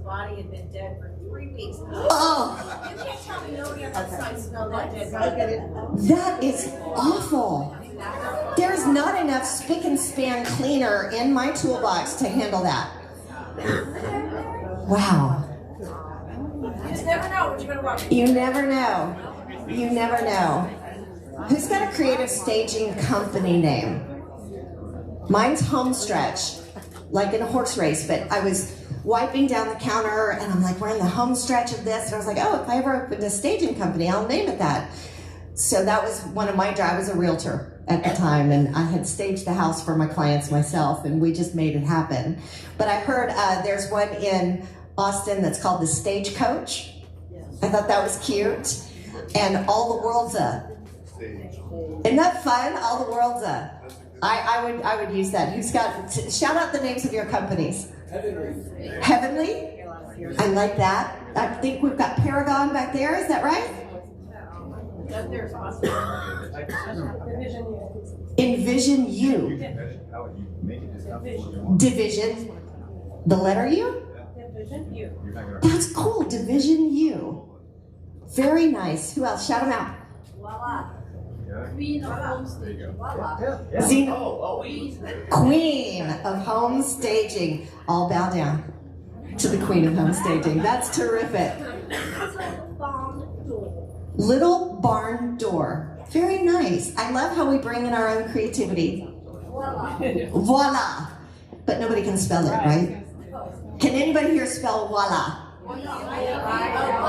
body had been dead for 3 weeks. Oh, You can't tell me nobody on that side smelled that dead body. that is awful. There's not enough spick and span cleaner in my toolbox to handle that. Wow. You just never know what you're going to watch. You never know. You never know. Who's got a creative staging company name? Mine's Homestretch, like in a horse race, but I was wiping down the counter and I'm like, we're in the home stretch of this. And I was like, oh, if I ever opened a staging company, I'll name it that. So that was one of my jobs. I was a realtor at the time, and I had staged the house for my clients myself, and we just made it happen. But I heard there's one in Austin that's called the Stagecoach. I thought that was cute. And all the world's a. Isn't that fun? All the world's a. I would use that. Who's got, shout out the names of your companies. Heavenly? I like that. I think we've got Paragon back there, is that right? Envision U. Division. The letter U? Division U. That's cool. Division U. Very nice. Who else? Shout them out. Voila. Queen of home staging. Voila. Queen of home staging. All bow down to the queen of home staging. That's terrific. Little barn door. Very nice. I love how we bring in our own creativity. Voila. Voila. But nobody can spell it, right? Can anybody here spell voila?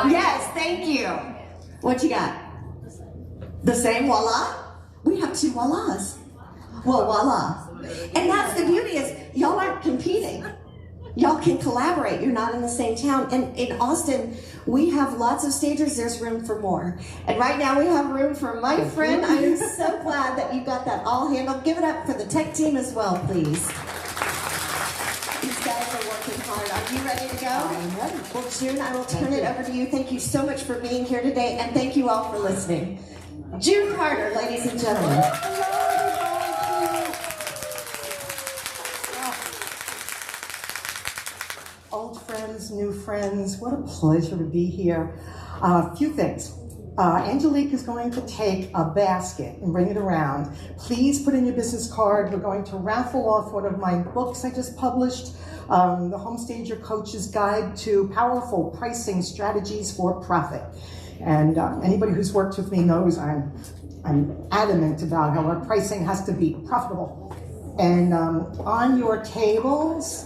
Yes, thank you. What you got? The same voila? We have two voilas. Well, voila. And that's the beauty is y'all aren't competing. Y'all can collaborate. You're not in the same town. And in Austin, we have lots of stagers. There's room for more. And right now we have room for my friend. I am so glad that you got that all handled. Give it up for the tech team as well, please. These guys are working hard. Are you ready to go? I'm ready. Well, June, I will turn it over to you. Thank you so much for being here today, and thank you all for listening. June Carter, ladies and gentlemen. Old friends, new friends, what a pleasure to be here. A few things. Angelique is going to take a basket and bring it around. Please put in your business card. We're going to raffle off one of my books I just published, The Home Stager Coach's Guide to Powerful Pricing Strategies for Profit. And anybody who's worked with me knows I'm adamant about how our pricing has to be profitable. And on your tables,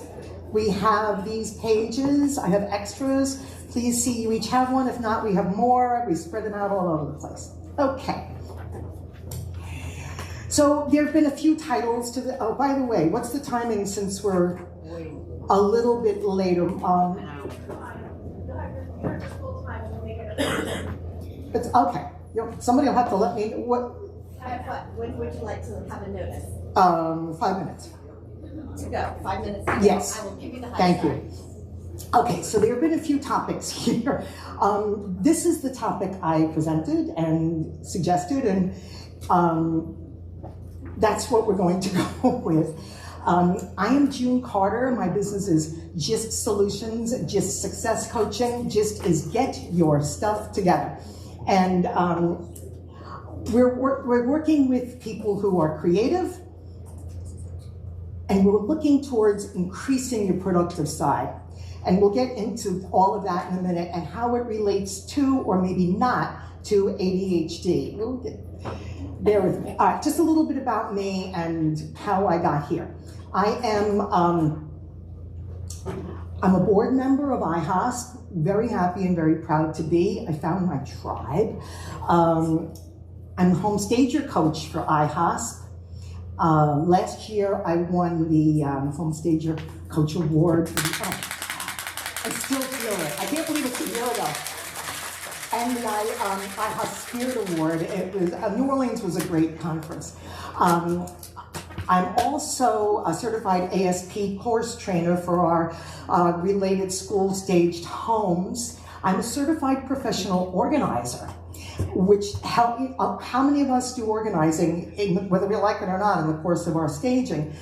we have these pages. I have extras. Please see, you each have one. If not, we have more. We spread them out all over the place. Okay. So there have been a few titles to the, oh, by the way, what's the timing since we're a little bit later? It's okay. Somebody will have to let me know what. When would you like to have a notice? 5 minutes. To go. 5 minutes to go. Yes. I will give you the high Thank sign. you. Okay, so there have been a few topics here. This is the topic I presented and suggested, and that's what we're going to go with. I am June Carter. My business is GIST Solutions, GIST Success Coaching. GIST is get your stuff together. And we're working with people who are creative, and we're looking towards increasing your productive side. And we'll get into all of that in a minute and how it relates to, or maybe not, to ADHD. Bear with me. All right, just a little bit about me and how I got here. I'm a board member of IAHSP, very happy and very proud to be. I found my tribe. I'm a home stager coach for IAHSP. Last year I won the Home Stager Coach Award. I still feel it. I can't believe it's a year ago. And the IAHSP Spirit Award. It was New Orleans was a great conference. I'm also a certified ASP course trainer for our related school staged homes. I'm a certified professional organizer, which how many of us do organizing, whether we like it or not, in the course of our staging?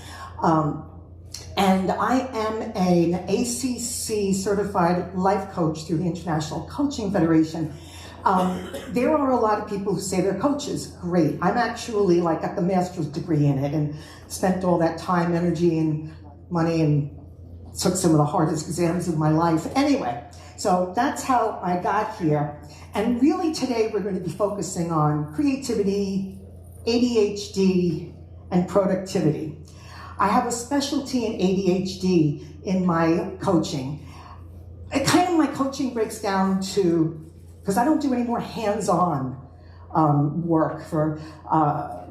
And I am an ACC certified life coach through the International Coaching Federation. There are a lot of people who say they're coaches. Great. I'm actually got the master's degree in it and spent all that time, energy, and money and took some of the hardest exams of my life. Anyway, so that's how I got here. And really today we're going to be focusing on creativity, ADHD, and productivity. I have a specialty in ADHD in my coaching. My coaching breaks down to, because I don't do any more hands-on work. For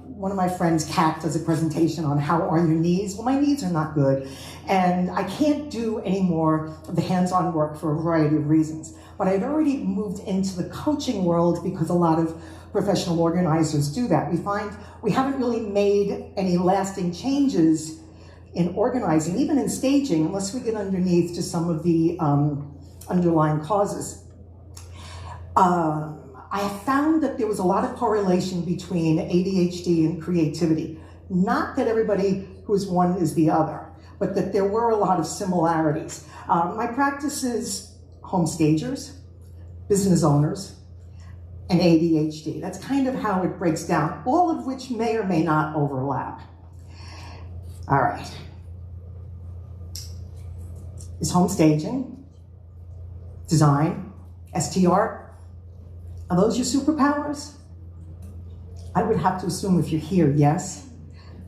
one of my friends, Kat, does a presentation on how are your knees. Well, my knees are not good, and I can't do any more of the hands-on work for a variety of reasons. But I'd already moved into the coaching world because a lot of professional organizers do that. We find we haven't really made any lasting changes in organizing, even in staging, unless we get underneath to some of the underlying causes. I found that there was a lot of correlation between ADHD and creativity. Not that everybody who's one is the other, but that there were a lot of similarities. My practice is home stagers, business owners, and ADHD. That's kind of how it breaks down, all of which may or may not overlap. All right. Is home staging, design, STR, are those your superpowers? I would have to assume if you're here, yes.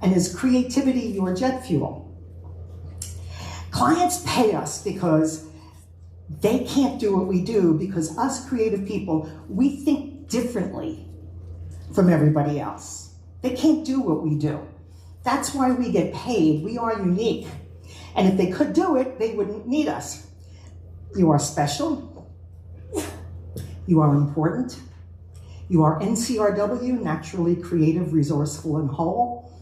And is creativity your jet fuel? Clients pay us because they can't do what we do, because us creative people, we think differently from everybody else. They can't do what we do. That's why we get paid. We are unique. And if they could do it, they wouldn't need us. You are special. You are important. You are NCRW, naturally creative, resourceful, and whole.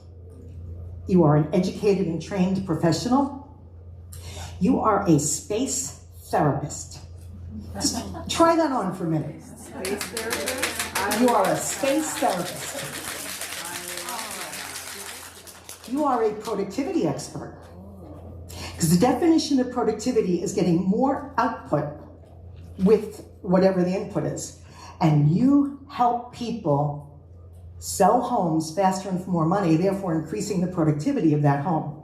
You are an educated and trained professional. You are a space therapist. Just try that on for a minute. Space therapist? You are a space therapist. You are a productivity expert. Because the definition of productivity is getting more output with whatever the input is. And you help people sell homes faster and for more money, therefore increasing the productivity of that home.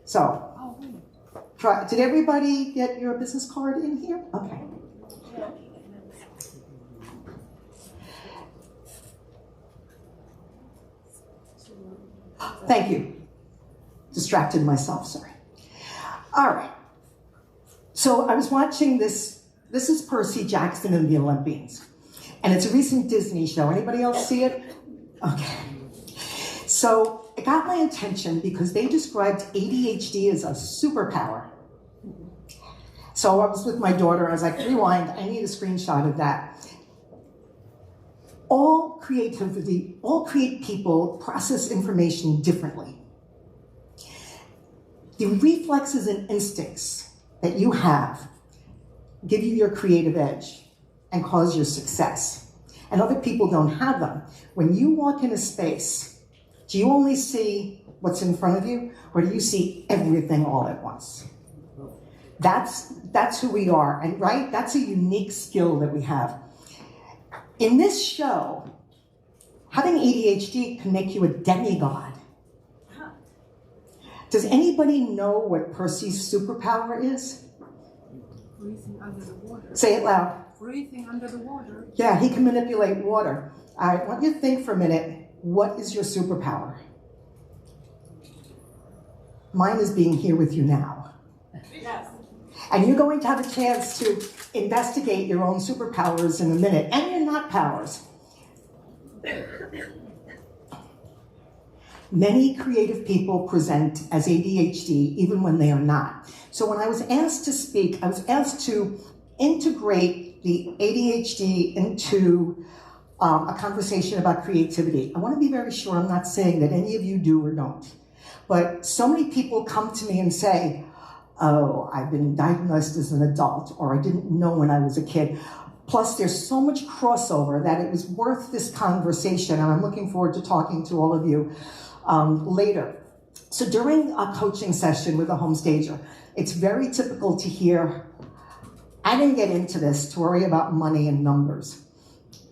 So, did everybody get your business card in here? Okay. Thank you. Distracted myself, sorry. All right. So I was watching this. This is Percy Jackson and the Olympians. And it's a recent Disney show. Anybody else see it? Okay. So it got my attention because they described ADHD as a superpower. So I was with my daughter. I was like, rewind. I need a screenshot of that. All creative people process information differently. The reflexes and instincts that you have give you your creative edge and cause your success. And other people don't have them. When you walk in a space, do you only see what's in front of you, or do you see everything all at once? That's who we are, and right? That's a unique skill that we have. In this show, having ADHD can make you a demigod. Does anybody know what Percy's superpower is? Breathing under the water. Say it loud. Breathing under the water. Yeah, he can manipulate water. I want you to think for a minute, what is your superpower? Mine is being here with you now. Yes. And you're going to have a chance to investigate your own superpowers in a minute, and your not powers. Many creative people present as ADHD even when they are not. So when I was asked to speak, I was asked to integrate the ADHD into a conversation about creativity. I want to be very sure I'm not saying that any of you do or don't. But so many people come to me and say, oh, I've been diagnosed as an adult, or I didn't know when I was a kid. Plus, there's so much crossover that it was worth this conversation, and I'm looking forward to talking to all of you later. So during a coaching session with a home stager, it's very typical to hear, I didn't get into this to worry about money and numbers.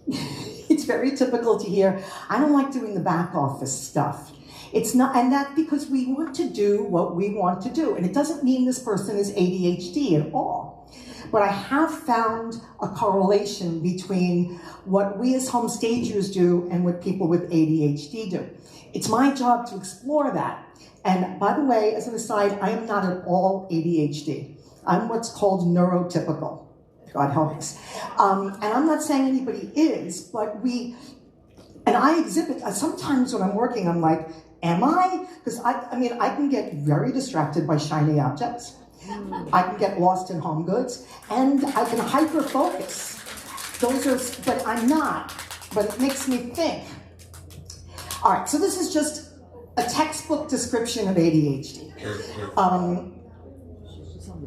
It's very typical to hear, I don't like doing the back office stuff. It's not, and that's because we want to do what we want to do. And it doesn't mean this person is ADHD at all. But I have found a correlation between what we as home stagers do and what people with ADHD do. It's my job to explore that. And by the way, as an aside, I am not at all ADHD. I'm what's called neurotypical, God help us. And I'm not saying anybody is, but and I exhibit, sometimes when I'm working, I'm like, am I? Because I mean, I can get very distracted by shiny objects. I can get lost in home goods, and I can hyper-focus. But I'm not, but it makes me think. All right, so this is just a textbook description of ADHD.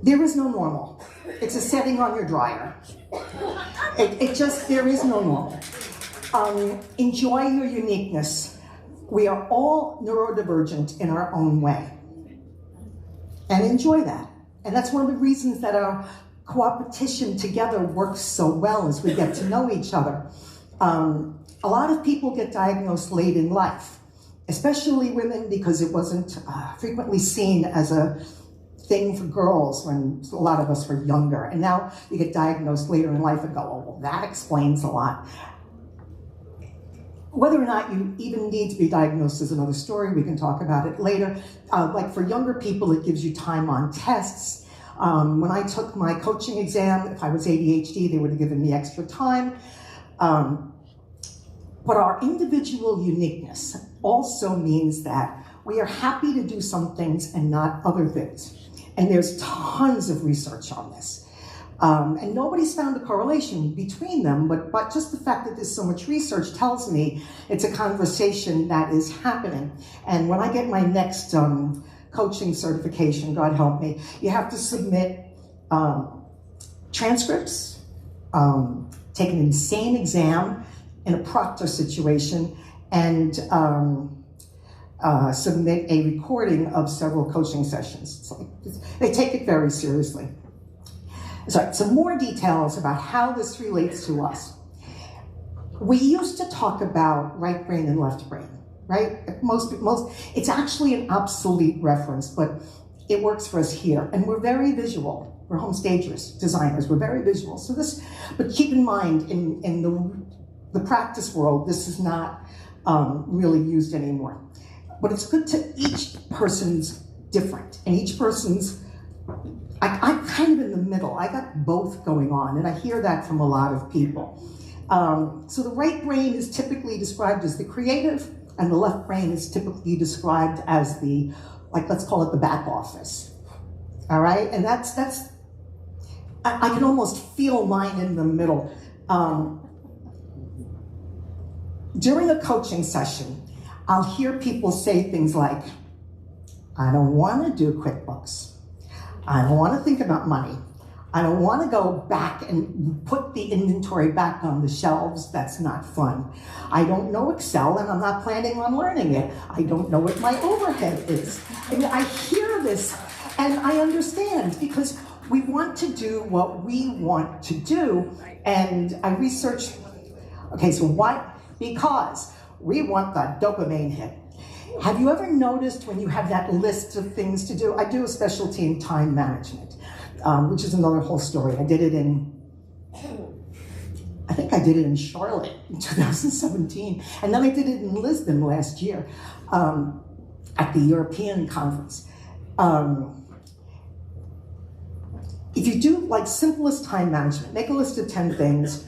There is no normal. It's a setting on your dryer. There is no normal. Enjoy your uniqueness. We are all neurodivergent in our own way. And enjoy that. And that's one of the reasons that our cooperation together works so well as we get to know each other. A lot of people get diagnosed late in life, especially women, because it wasn't frequently seen as a thing for girls when a lot of us were younger. And now you get diagnosed later in life and go, oh, well, that explains a lot. Whether or not you even need to be diagnosed is another story. We can talk about it later. Like for younger people, it gives you time on tests. When I took my coaching exam, if I was ADHD, they would have given me extra time. But our individual uniqueness also means that we are happy to do some things and not other things. And there's tons of research on this. And nobody's found a correlation between them, but just the fact that there's so much research tells me it's a conversation that is happening. And when I get my next coaching certification, God help me, you have to submit transcripts, take an insane exam in a proctor situation, and submit a recording of several coaching sessions. They take it very seriously. So some more details about how this relates to us. We used to talk about right brain and left brain, right? It's actually an obsolete reference, but it works for us here. And we're very visual. We're home stagers, designers, we're very visual. But keep in mind, in the practice world, this is not really used anymore. But it's good to each person's different, and each person's, I'm kind of in the middle. I got both going on, and I hear that from a lot of people. So the right brain is typically described as the creative, and the left brain is typically described as the, let's call it the back office. All right, and I can almost feel mine in the middle. During a coaching session, I'll hear people say things like, I don't want to do QuickBooks. I don't want to think about money. I don't want to go back and put the inventory back on the shelves. That's not fun. I don't know Excel, and I'm not planning on learning it. I don't know what my overhead is. And I hear this, and I understand, because we want to do what we want to do. And I researched, okay, so why? Because we want that dopamine hit. Have you ever noticed when you have that list of things to do? I do a specialty in time management, which is another whole story. I think I did it in Charlotte in 2017. And then I did it in Lisbon last year at the European conference. If you do simplest time management, make a list of 10 things,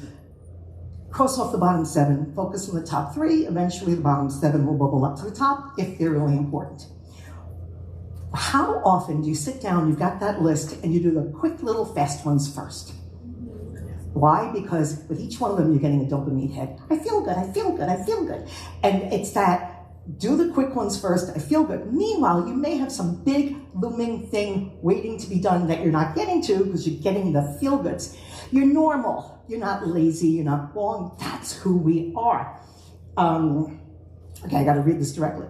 cross off the bottom 7, focus on the top 3, eventually the bottom 7 will bubble up to the top if they're really important. How often do you sit down, you've got that list, and you do the quick little fast ones first? Why? Because with each one of them, you're getting a dopamine hit. I feel good, I feel good, I feel good. And it's that, do the quick ones first, I feel good. Meanwhile, you may have some big looming thing waiting to be done that you're not getting to because you're getting the feel goods. You're normal, you're not lazy, you're not wrong. That's who we are. Okay, I gotta read this directly.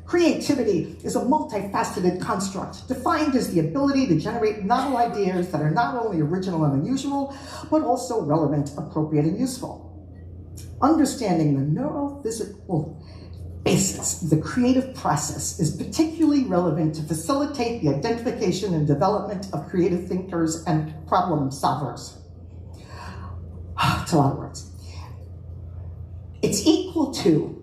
Creativity is a multifaceted construct defined as the ability to generate novel ideas that are not only original and unusual, but also relevant, appropriate, and useful. Understanding the neurophysical basis of the creative process is particularly relevant to facilitate the identification and development of creative thinkers and problem solvers. It's a lot of words. It's equal to,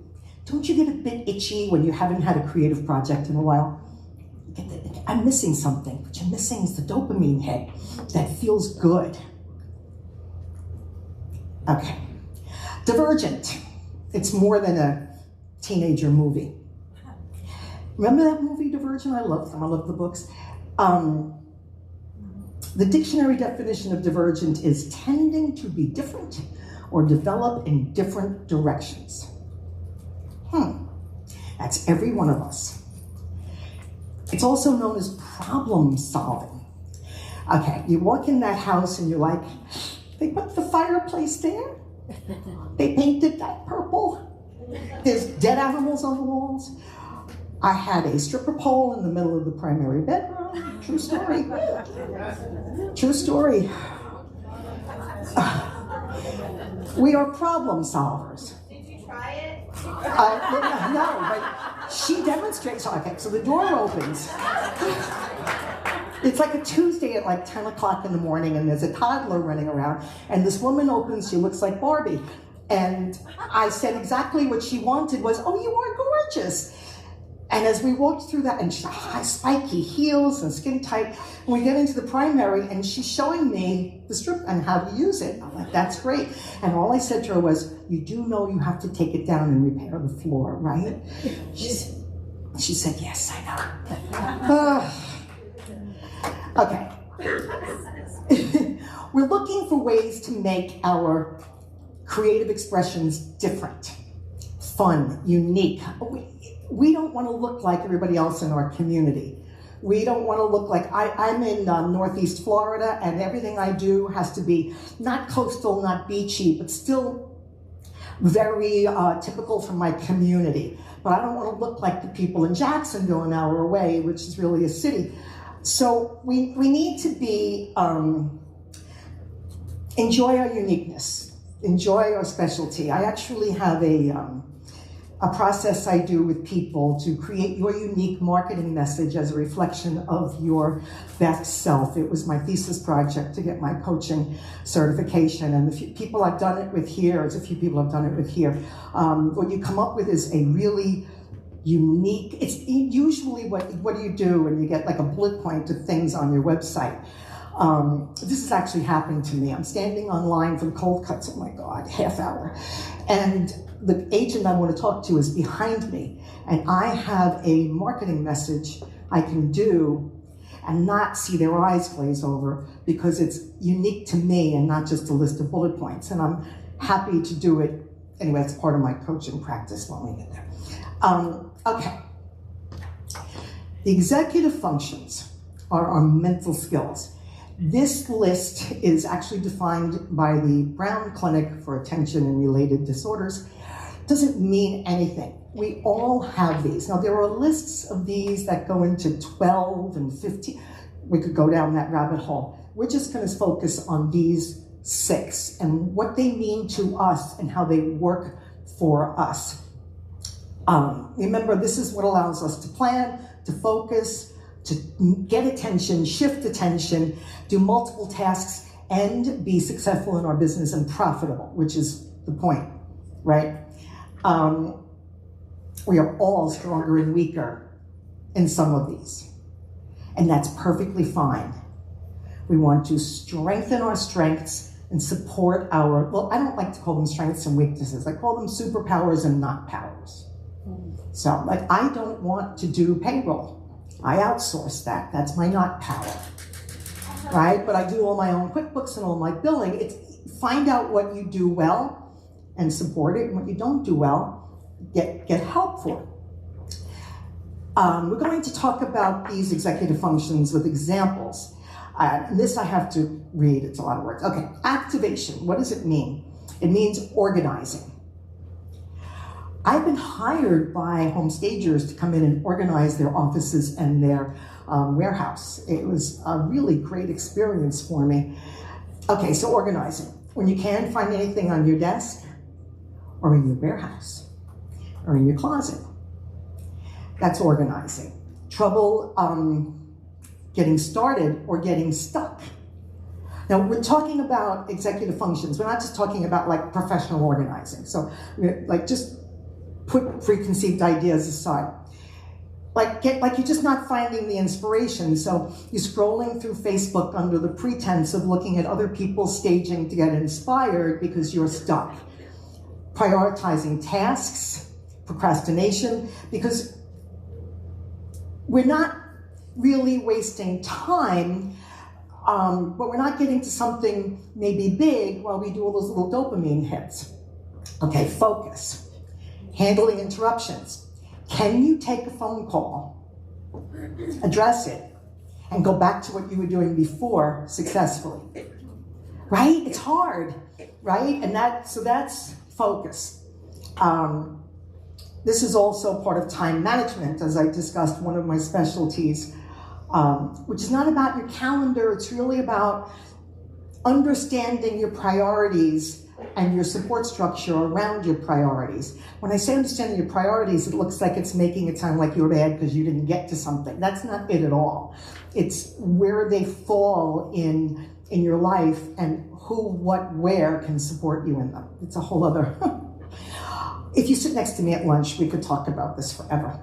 don't you get a bit itchy when you haven't had a creative project in a while? I'm missing something. What you're missing is the dopamine hit that feels good. Okay. Divergent. It's more than a teenager movie. Remember that movie, Divergent? I love them. I love the books. The dictionary definition of divergent is tending to be different or develop in different directions. That's every one of us. It's also known as problem solving. Okay, you walk in that house and you're like, they put the fireplace there? They painted that purple? There's dead animals on the walls? I had a stripper pole in the middle of the primary bedroom. True story. True story. We are problem solvers. Did you try it? No, but she demonstrates. Okay, so the door opens. It's like a Tuesday at like 10 o'clock in the morning, and there's a toddler running around, and this woman opens, she looks like Barbie. And I said exactly what she wanted was, oh, you are gorgeous. And as we walked through that, and she's high spiky heels and skin tight, and we get into the primary, and she's showing me the strip and how to use it. I'm like, that's great. And all I said to her was, you do know you have to take it down and repair the floor, right? She said, yes, I know. Okay. We're looking for ways to make our creative expressions different, fun, unique. We don't want to look like everybody else in our community. We don't want to look like, I'm in Northeast Florida, and everything I do has to be not coastal, not beachy, but still very typical from my community. But I don't want to look like the people in Jacksonville, an hour away, which is really a city. So we need to be, enjoy our uniqueness, enjoy our specialty. I actually have a process I do with people to create your unique marketing message as a reflection of your best self. It was my thesis project to get my coaching certification, and the few people I've done it with here, there's a few people I've done it with here, what you come up with is a really unique, it's usually what do you do when you get like a bullet point of things on your website. This has actually happened to me. I'm standing online for the cold cuts, oh my God, half hour. And the agent I want to talk to is behind me, and I have a marketing message I can do and not see their eyes glaze over because it's unique to me and not just a list of bullet points. And I'm happy to do it. Anyway, it's part of my coaching practice when we get there. Okay. The executive functions are our mental skills. This list is actually defined by the Brown Clinic for Attention and Related Disorders. Doesn't mean anything. We all have these. Now, there are lists of these that go into 12 and 15. We could go down that rabbit hole. We're just going to focus on these 6 and what they mean to us and how they work for us. Remember, this is what allows us to plan, to focus, to get attention, shift attention, do multiple tasks, and be successful in our business and profitable, which is the point, right? We are all stronger and weaker in some of these, and that's perfectly fine. We want to strengthen our strengths and support our, well, I don't like to call them strengths and weaknesses. I call them superpowers and not powers. So, like, I don't want to do payroll. I outsource that. That's my not power, right? But I do all my own QuickBooks and all my billing. It's find out what you do well and support it, and what you don't do well, get help for it. We're going to talk about these executive functions with examples. This I have to read. It's a lot of words. Okay, activation. What does it mean? It means organizing. I've been hired by home stagers to come in and organize their offices and their warehouse. It was a really great experience for me. Okay, so organizing. When you can't find anything on your desk or in your warehouse or in your closet, that's organizing. Trouble getting started or getting stuck. Now, we're talking about executive functions. We're not just talking about like professional organizing. So like just put preconceived ideas aside. Like you're just not finding the inspiration. So you're scrolling through Facebook under the pretense of looking at other people staging to get inspired because you're stuck. Prioritizing tasks, procrastination, because we're not really wasting time, but we're not getting to something maybe big while we do all those little dopamine hits. Okay, focus. Handling interruptions. Can you take a phone call, address it, and go back to what you were doing before successfully? Right? It's hard, right? And so that's focus. This is also part of time management, as I discussed, one of my specialties, which is not about your calendar. It's really about understanding your priorities and your support structure around your priorities. When I say understanding your priorities, it looks like it's making it sound like you're bad because you didn't get to something. That's not it at all. It's where they fall in your life and who, what, where can support you in them. It's a whole other... If you sit next to me at lunch, we could talk about this forever.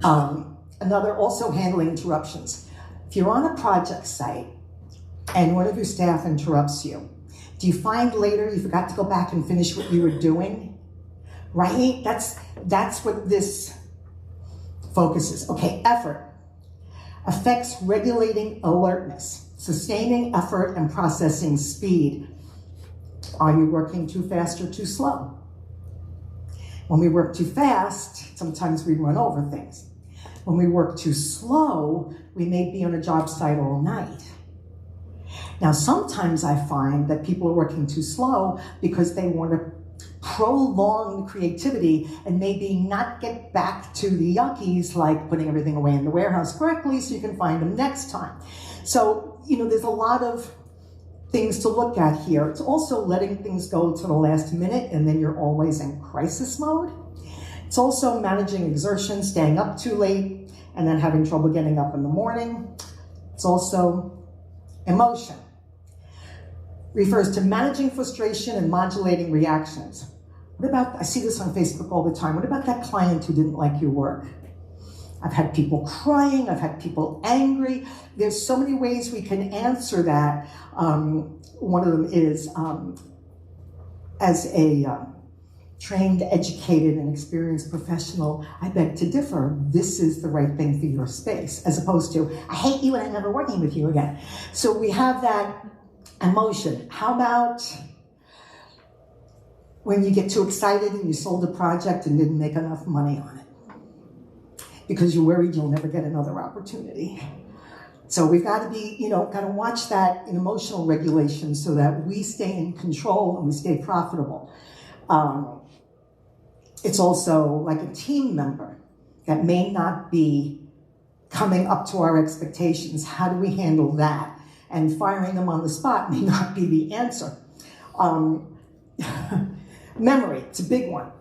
Another, also handling interruptions. If you're on a project site and one of your staff interrupts you, do you find later you forgot to go back and finish what you were doing? Right? That's what this focuses. Okay, effort. Affects regulating alertness, sustaining effort and processing speed. Are you working too fast or too slow? When we work too fast, sometimes we run over things. When we work too slow, we may be on a job site all night. Now, sometimes I find that people are working too slow because they want to prolong the creativity and maybe not get back to the yuckies, like putting everything away in the warehouse correctly so you can find them next time. So, there's a lot of things to look at here. It's also letting things go to the last minute and then you're always in crisis mode. It's also managing exertion, staying up too late, and then having trouble getting up in the morning. It's also emotion. Refers to managing frustration and modulating reactions. What about, I see this on Facebook all the time, what about that client who didn't like your work? I've had people crying, I've had people angry. There's so many ways we can answer that. One of them is, as a trained, educated, and experienced professional, I beg to differ. This is the right thing for your space, as opposed to, I hate you and I'm never working with you again. So we have that emotion. How about when you get too excited and you sold a project and didn't make enough money on it because you're worried you'll never get another opportunity? So we've got to be, got to watch that in emotional regulation so that we stay in control and we stay profitable. It's also like a team member that may not be coming up to our expectations. How do we handle that? And firing them on the spot may not be the answer. Memory, it's a big one.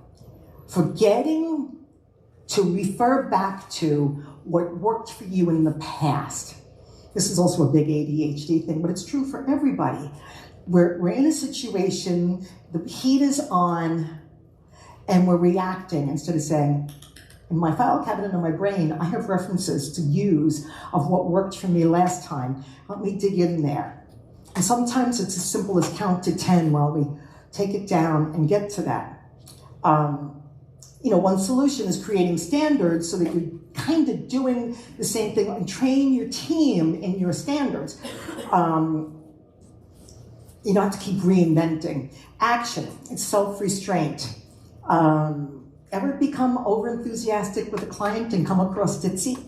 Forgetting to refer back to what worked for you in the past. This is also a big ADHD thing, but it's true for everybody. We're in a situation, the heat is on, and we're reacting instead of saying, in my file cabinet in my brain, I have references to use of what worked for me last time. Let me dig in there. And sometimes it's as simple as count to 10 while we take it down and get to that. One solution is creating standards so that you're kind of doing the same thing and train your team in your standards. You don't have to keep reinventing. Action, it's self-restraint. Ever become over-enthusiastic with a client and come across ditzy?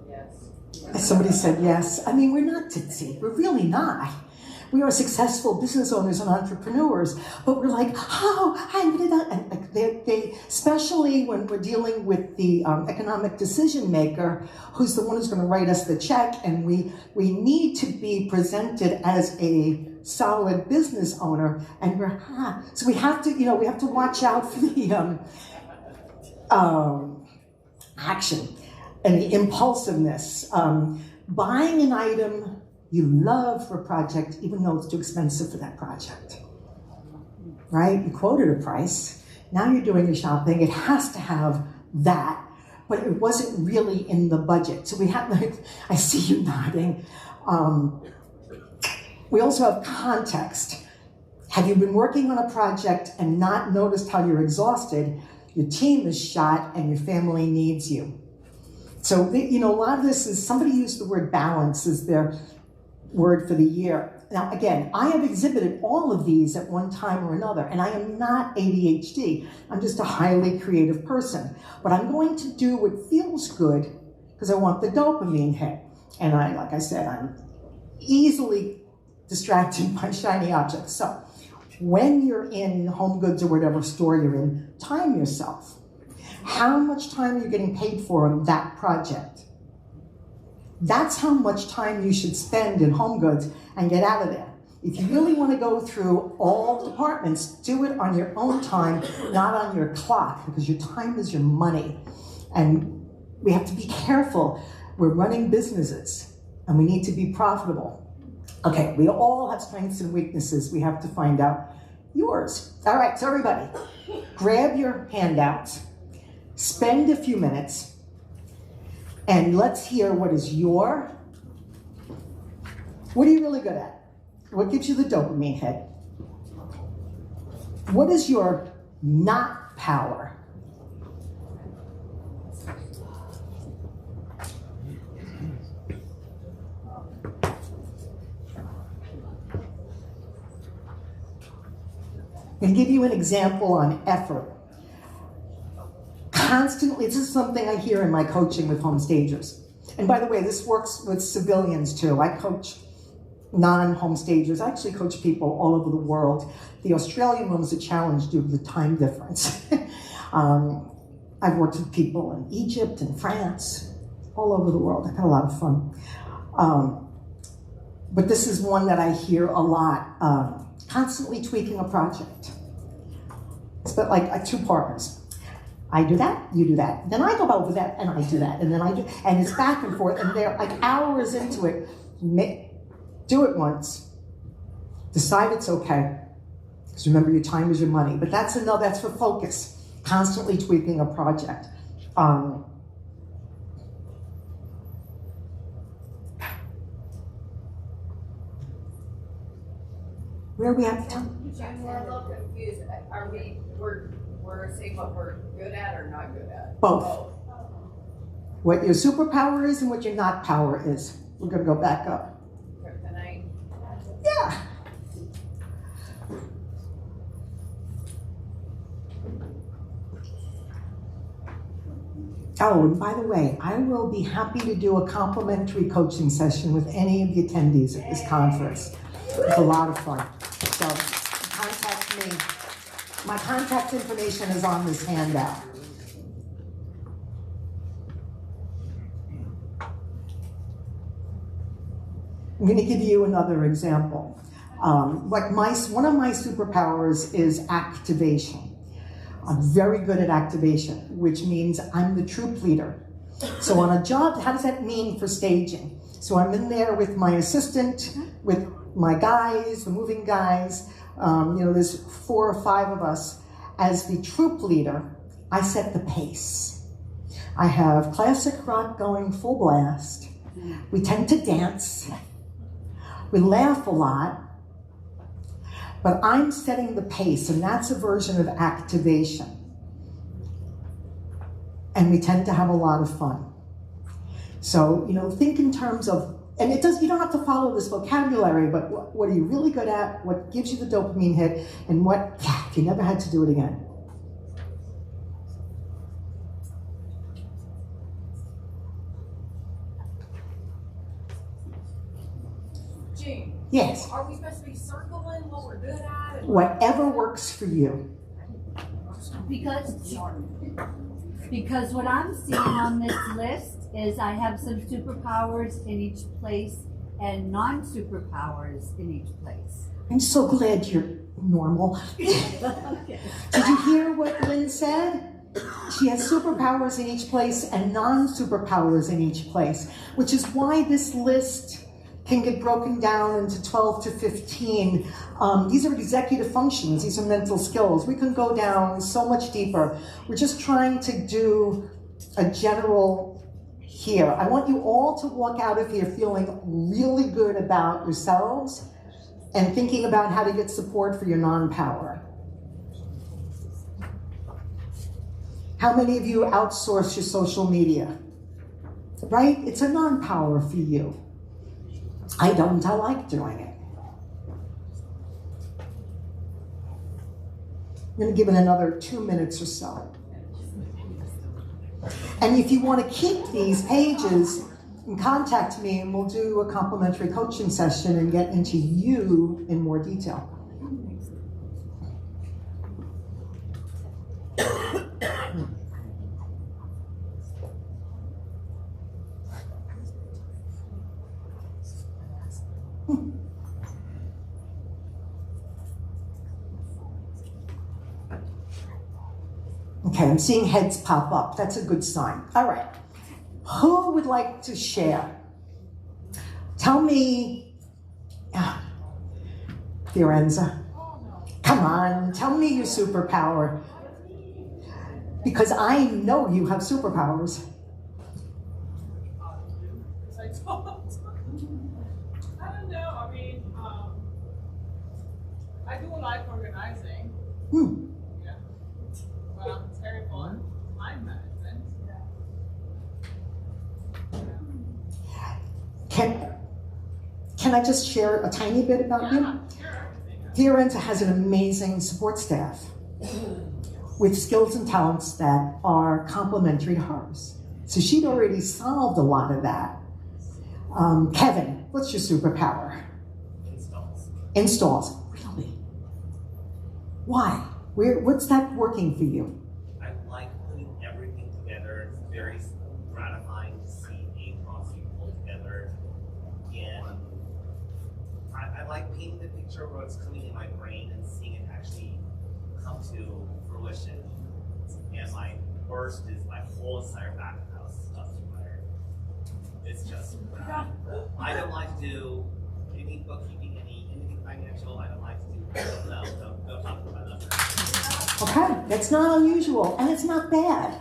Yes. Somebody said yes. I mean, we're not ditzy. We're really not. We are successful business owners and entrepreneurs, but we're like, oh, I'm gonna, and like they, especially when we're dealing with the economic decision maker, who's the one who's gonna write us the check, and we need to be presented as a solid business owner, and we're, so we have to, we have to watch out for the action and the impulsiveness. Buying an item you love for a project, even though it's too expensive for that project, right? You quoted a price, now you're doing your shopping, it has to have that, but it wasn't really in the budget. So we have, I see you nodding. We also have context. Have you been working on a project and not noticed how you're exhausted? Your team is shot and your family needs you. So, a lot of this is, somebody used the word balance as their word for the year. Now, again, I have exhibited all of these at one time or another, and I am not ADHD. I'm just a highly creative person. But I'm going to do what feels good because I want the dopamine hit. And like I said, I'm easily distracted by shiny objects. So when you're in Home Goods or whatever store you're in, time yourself. How much time are you getting paid for on that project? That's how much time you should spend in Home Goods and get out of there. If you really want to go through all departments, do it on your own time, not on your clock, because your time is your money. And we have to be careful. We're running businesses and we need to be profitable. Okay, we all have strengths and weaknesses. We have to find out yours. All right, so everybody, grab your handouts, spend a few minutes, and let's hear what is what are you really good at? What gives you the dopamine hit? What is your not power? I'm going to give you an example on effort. Constantly, this is something I hear in my coaching with home stagers. And by the way, this works with civilians too. I coach non-home stagers. I actually coach people all over the world. The Australian one was a challenge due to the time difference. I've worked with people in Egypt and France, all over the world. I've had a lot of fun. But this is one that I hear a lot. Constantly tweaking a project. It's but like two partners. I do that, you do that. Then I go over that and I do that. And then I do, and it's back and forth. And they're like hours into it. Do it once. Decide it's okay. Because remember, your time is your money. But that's for focus. Constantly tweaking a project. Where are we at the time? We're a little confused. Are we're saying what we're good at or not good at? Both. What your superpower is and what your not power is. We're going to go back up. Kryptonite. Yeah. Oh, and by the way, I will be happy to do a complimentary coaching session with any of the attendees at this conference. It's a lot of fun. So contact me. My contact information is on this handout. I'm going to give you another example. One of my superpowers is activation. I'm very good at activation, which means I'm the troop leader. So on a job, how does that mean for staging? So I'm in there with my assistant, with my guys, the moving guys. There's 4 or 5 of us. As the troop leader, I set the pace. I have classic rock going full blast. We tend to dance. We laugh a lot. But I'm setting the pace, and that's a version of activation. And we tend to have a lot of fun. So, think in terms of, and you don't have to follow this vocabulary, but what are you really good at? What gives you the dopamine hit? And what, if you never had to do it again? Gene. Yes. Are we supposed to be circling what we're good at? Whatever works for you. Because what I'm seeing on this list is I have some superpowers in each place and non-superpowers in each place. I'm so glad you're normal. Okay. Did you hear what Lynn said? She has superpowers in each place and non-superpowers in each place, which is why this list can get broken down into 12 to 15. These are executive functions, these are mental skills. We can go down so much deeper. We're just trying to do a general here. I want you all to walk out of here feeling really good about yourselves and thinking about how to get support for your non-power. How many of you outsource your social media? Right? It's a non-power for you. I don't, I like doing it. I'm going to give it another 2 minutes or so. And if you want to keep these pages, contact me and we'll do a complimentary coaching session and get into you in more detail. Okay, I'm seeing heads pop up. That's a good sign. All right. Who would like to share? Tell me, Fiorenza, come on, tell me your superpower. Because I know you have superpowers. I don't know. I mean, I do like organizing. Yeah. But I'm terrible at time management. Can I just share a tiny bit about you? Fiorenza has an amazing support staff with skills and talents that are complementary to hers. So she'd already solved a lot of that. Kevin, what's your superpower? Installs. Installs. Really? Why? What's that working for you? I like putting everything together. It's very gratifying to see a process pulled together. And I like painting the picture where it's coming in my brain and seeing it actually come to fruition. And my worst is my whole entire back of the house stuff together. It's just I don't like to do any bookkeeping, anything financial. I don't like to do don't talk about numbers. Okay, that's not unusual, and it's not bad.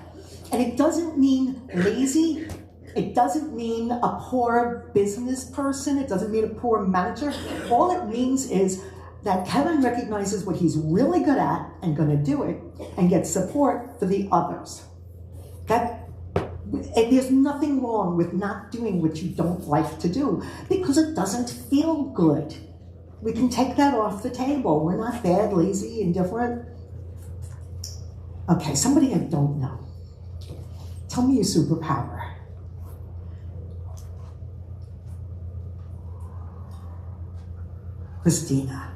And it doesn't mean lazy. It doesn't mean a poor business person. It doesn't mean a poor manager. All it means is that Kevin recognizes what he's really good at and going to do it and get support for the others. There's nothing wrong with not doing what you don't like to do because it doesn't feel good. We can take that off the table. We're not bad, lazy, indifferent. Okay, somebody I don't know. Tell me your superpower. Christina,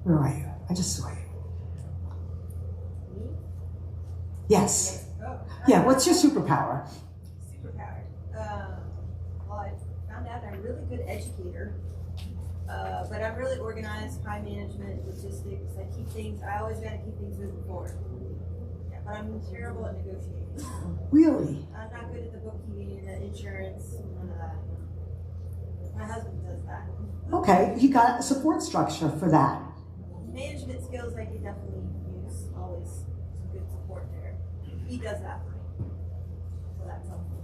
where are you? I just saw you. Yes. Yeah, what's your superpower? Superpower. Well, I found out I'm a really good educator, but I'm really organized, time management, logistics. I always got to keep things moving forward. Yeah, but I'm terrible at negotiating. Really? I'm not good at the bookkeeping and the insurance, none of that. My husband does that. Okay, you got a support structure for that. Management skills I could definitely use, always some good support there. He does that for me. So that's helpful.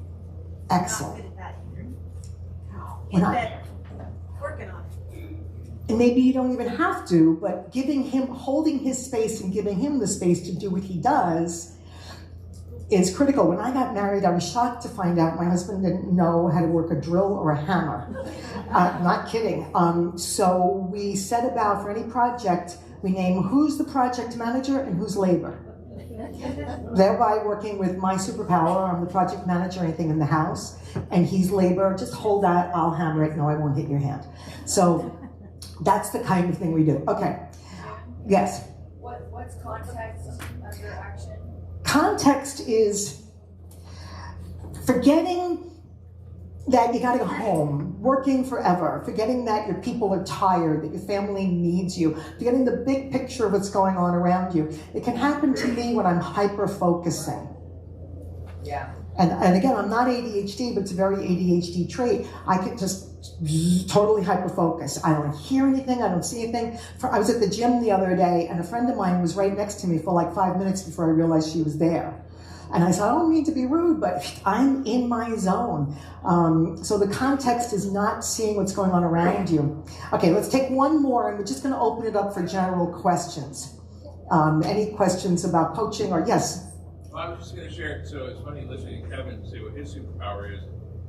Excellent. Not good at that either. When Get I- better. Working on it. And maybe you don't even have to, but holding his space and giving him the space to do what he does is critical. When I got married, I was shocked to find out my husband didn't know how to work a drill or a hammer. Not kidding. So we set about, for any project, we name who's the project manager and who's labor. Thereby working with my superpower, I'm the project manager, anything in the house, and he's labor, just hold that, I'll hammer it, no, I won't hit your hand. So That's the kind of thing we do. Okay. Yes. What's context under action? Context is forgetting that you gotta go home, working forever, forgetting that your people are tired, that your family needs you, forgetting the big picture of what's going on around you. It can happen to me when I'm hyper-focusing. Yeah. And again, I'm not ADHD, but it's a very ADHD trait. I can just totally hyper-focus. I don't hear anything, I don't see anything. I was at the gym the other day, and a friend of mine was right next to me for like 5 minutes before I realized she was there. And I said, I don't mean to be rude, but I'm in my zone. So the context is not seeing what's going on around you. Okay, let's take one more, and we're just gonna open it up for general questions. Any questions about coaching, or yes? Well, I was just gonna share, so it's funny listening to Kevin say what his superpower is.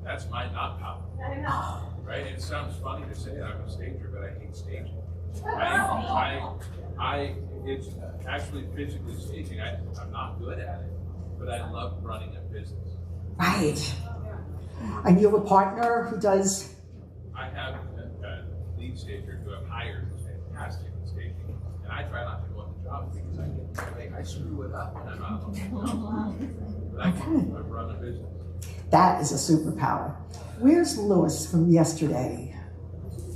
That's my not power. I know. Right? It sounds funny to say I'm a stager, but I hate staging. It's actually physically staging. I'm not good at it, but I love running a business. Right. And you have a partner who does? I have a lead stager who I've hired who's fantastic at staging, and I try not to go on the job because I screw it up when I'm not on the job. But I run a business. That is a superpower. Where's Lewis from yesterday?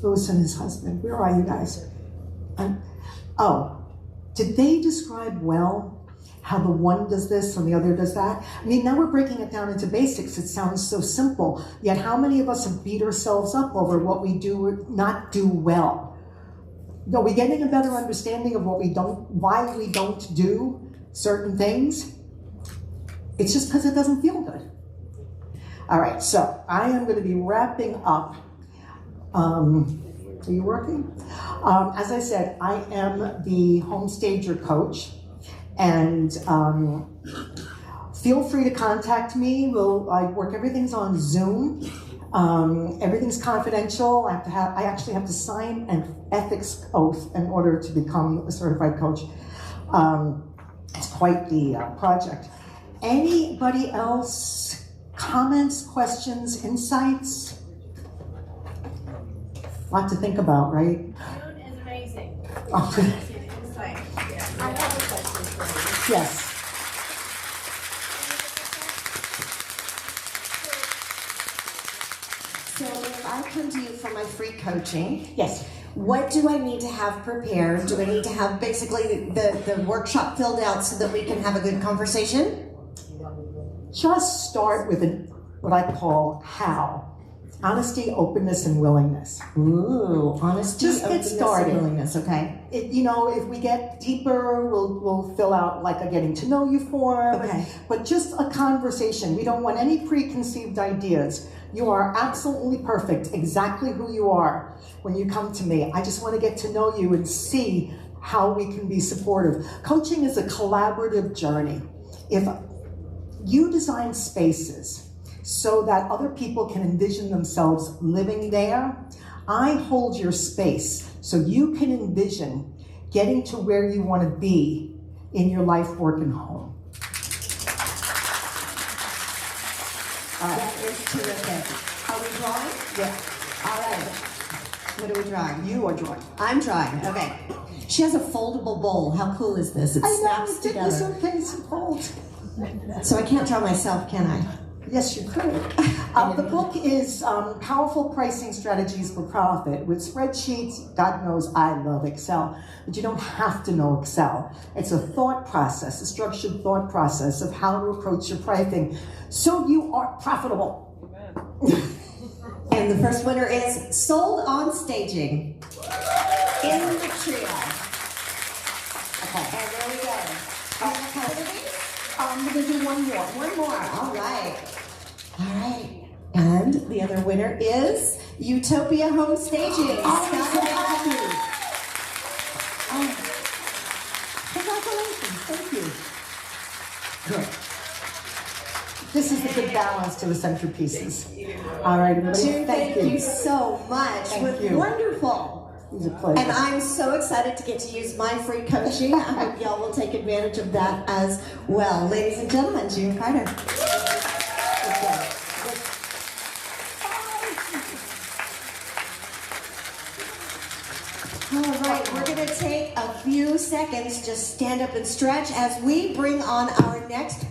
Lewis and his husband. Where are you guys? Did they describe well how the one does this and the other does that? I mean, now we're breaking it down into basics. It sounds so simple. Yet how many of us have beat ourselves up over what we do or not do well? Are we getting a better understanding of why we don't do certain things? It's just because it doesn't feel good. All right, so I am going to be wrapping up. Are you working? As I said, I am the home stager coach, and feel free to contact me. Everything's on Zoom. Everything's confidential. I actually have to sign an ethics oath in order to become a certified coach. It's quite the project. Anybody else? Comments, questions, insights? A lot to think about, right? June is amazing. Oh. It's like, yeah. I have a question for you. Yes. So if I come to you for my free coaching, Yes. what do I need to have prepared? Do I need to have basically the workshop filled out so that we can have a good conversation? Just start with what I call how. Honesty, openness, and willingness. Ooh, honesty, Just get openness, started. and willingness, okay. If we get deeper, we'll fill out like a getting to know you form. Okay. But just a conversation. We don't want any preconceived ideas. You are absolutely perfect, exactly who you are when you come to me. I just want to get to know you and see how we can be supportive. Coaching is a collaborative journey. If you design spaces so that other people can envision themselves living there, I hold your space so you can envision getting to where you want to be in your life, work, and home. That is terrific. Are we drawing? Yeah, All right. What are we drawing? you are drawing. I'm drawing, okay. She has a foldable bowl. How cool is this? It I know, snaps it's in this together. case and fold. So I can't draw myself, can I? Yes, you could. The book is Powerful Pricing Strategies for Profit with spreadsheets. God knows I love Excel, but you don't have to know Excel. It's a thought process, a structured thought process of how to approach your pricing so you are profitable. And the first winner is Sold on Staging in the trio. Okay, and there we go. We're going to do one more. One more. All right. All right. And the other winner is Utopia Home Staging. Oh, I'm so Scott. happy. Congratulations. Thank you. Good. This is the good balance to the centerpieces. All right, everybody. June, thank you so much. Thank It was you. wonderful. It was a pleasure. And I'm so excited to get to use my free coaching. I hope y'all will take advantage of that as well. Ladies and gentlemen, June Carter. seconds, just stand up and stretch as we bring on our next